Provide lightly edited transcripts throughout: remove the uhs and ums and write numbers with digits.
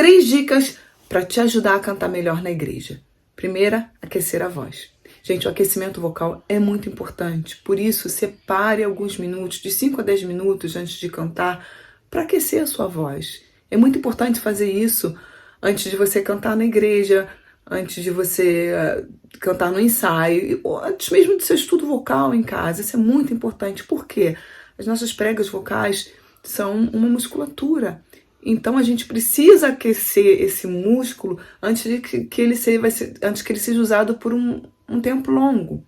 3 dicas para te ajudar a cantar melhor na igreja. Primeira, aquecer a voz. Gente, o aquecimento vocal é muito importante, por isso separe alguns minutos, de 5 a 10 minutos antes de cantar, para aquecer a sua voz. É muito importante fazer isso antes de você cantar na igreja, antes de você cantar no ensaio, ou antes mesmo do seu estudo vocal em casa. Isso é muito importante, porque as nossas pregas vocais são uma musculatura. Então a gente precisa aquecer esse músculo antes de que ele seja usado por um tempo longo.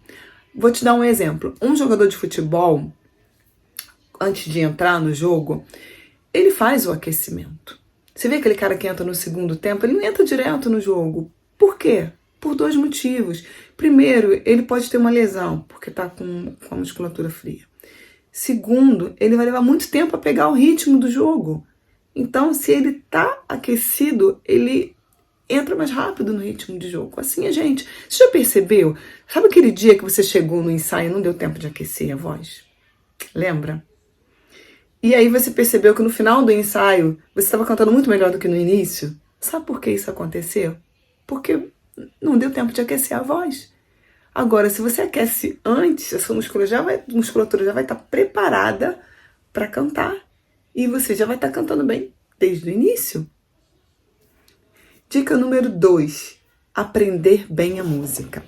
Vou te dar um exemplo. Um jogador de futebol, antes de entrar no jogo, ele faz o aquecimento. Você vê aquele cara que entra no segundo tempo, ele não entra direto no jogo. Por quê? Por 2 motivos. Primeiro, ele pode ter uma lesão, porque está com a musculatura fria. Segundo, ele vai levar muito tempo a pegar o ritmo do jogo. Então, se ele está aquecido, ele entra mais rápido no ritmo de jogo. Assim, gente, você já percebeu? Sabe aquele dia que você chegou no ensaio e não deu tempo de aquecer a voz? Lembra? E aí você percebeu que no final do ensaio você estava cantando muito melhor do que no início? Sabe por que isso aconteceu? Porque não deu tempo de aquecer a voz. Agora, se você aquece antes, a sua musculatura já vai estar preparada para cantar. E você já vai estar cantando bem desde o início. Dica número 2. Aprender bem a música.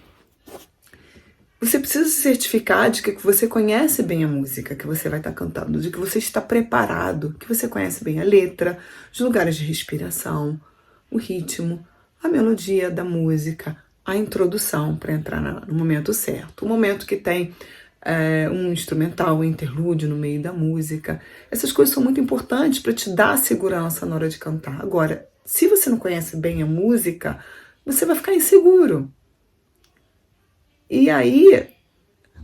Você precisa se certificar de que você conhece bem a música que você vai estar cantando, de que você está preparado, que você conhece bem a letra, os lugares de respiração, o ritmo, a melodia da música, a introdução para entrar no momento certo. O momento que tem um instrumental, um interlúdio no meio da música. Essas coisas são muito importantes para te dar segurança na hora de cantar. Agora, se você não conhece bem a música, você vai ficar inseguro. E aí,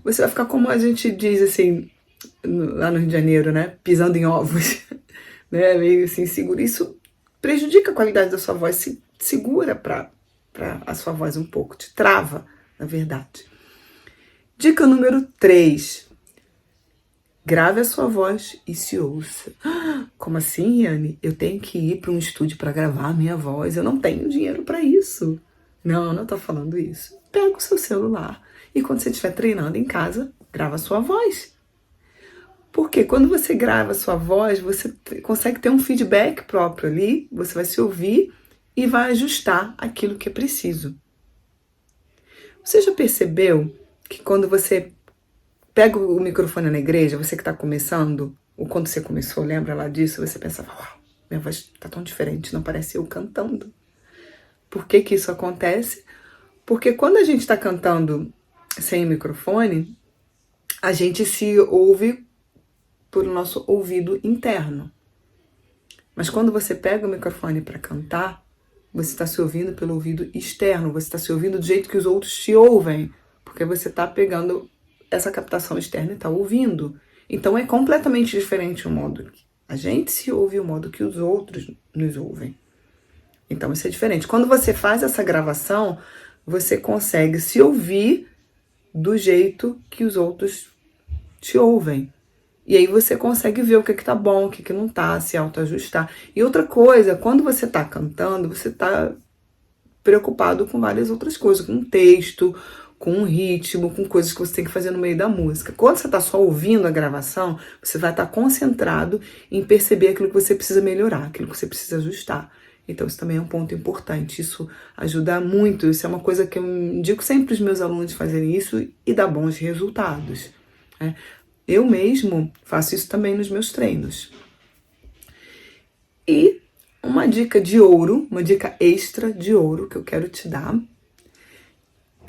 você vai ficar como a gente diz assim, lá no Rio de Janeiro, né? Pisando em ovos, né? Meio assim, inseguro. Isso prejudica a qualidade da sua voz, se segura para a sua voz um pouco, te trava, na verdade. Dica número 3. Grave a sua voz e se ouça. Como assim, Yane? Eu tenho que ir para um estúdio para gravar a minha voz. Eu não tenho dinheiro para isso. Não tô falando isso. Pega o seu celular e quando você estiver treinando em casa, grava a sua voz. Porque quando você grava a sua voz, você consegue ter um feedback próprio ali, você vai se ouvir e vai ajustar aquilo que é preciso. Você já percebeu que quando você pega o microfone na igreja, você que está começando, ou quando você começou, lembra lá disso, você pensava, uau, minha voz está tão diferente, não parece eu cantando. Por que isso acontece? Porque quando a gente está cantando sem microfone, a gente se ouve por nosso ouvido interno. Mas quando você pega o microfone para cantar, você está se ouvindo pelo ouvido externo, você está se ouvindo do jeito que os outros te ouvem, porque você está pegando essa captação externa e está ouvindo. Então é completamente diferente o modo que a gente se ouve e o modo que os outros nos ouvem. Então isso é diferente. Quando você faz essa gravação, você consegue se ouvir do jeito que os outros te ouvem. E aí você consegue ver o que tá bom, o que não tá, se autoajustar. E outra coisa, quando você tá cantando, você tá preocupado com várias outras coisas, com o texto, com o ritmo, com coisas que você tem que fazer no meio da música. Quando você tá só ouvindo a gravação, você vai estar concentrado em perceber aquilo que você precisa melhorar, aquilo que você precisa ajustar. Então isso também é um ponto importante, isso ajuda muito, isso é uma coisa que eu indico sempre os meus alunos fazerem isso e dá bons resultados, né? Eu mesmo faço isso também nos meus treinos. E uma dica de ouro, uma dica extra de ouro que eu quero te dar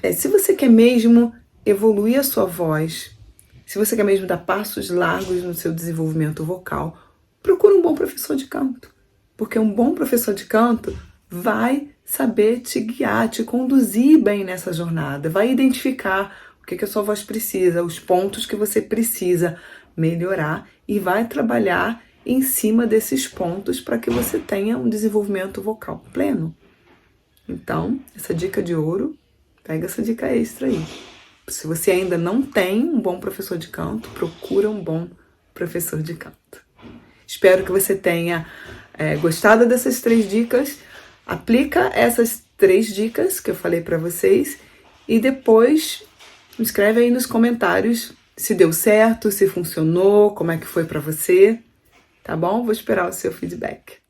é, se você quer mesmo evoluir a sua voz, se você quer mesmo dar passos largos no seu desenvolvimento vocal, procura um bom professor de canto. Porque um bom professor de canto vai saber te guiar, te conduzir bem nessa jornada, vai identificar o que a sua voz precisa, os pontos que você precisa melhorar e vai trabalhar em cima desses pontos para que você tenha um desenvolvimento vocal pleno. Então, essa dica de ouro, pega essa dica extra aí. Se você ainda não tem um bom professor de canto, procura um bom professor de canto. Espero que você tenha gostada dessas 3 dicas, aplica essas 3 dicas que eu falei para vocês e depois escreve aí nos comentários se deu certo, se funcionou, como é que foi para você, tá bom? Vou esperar o seu feedback.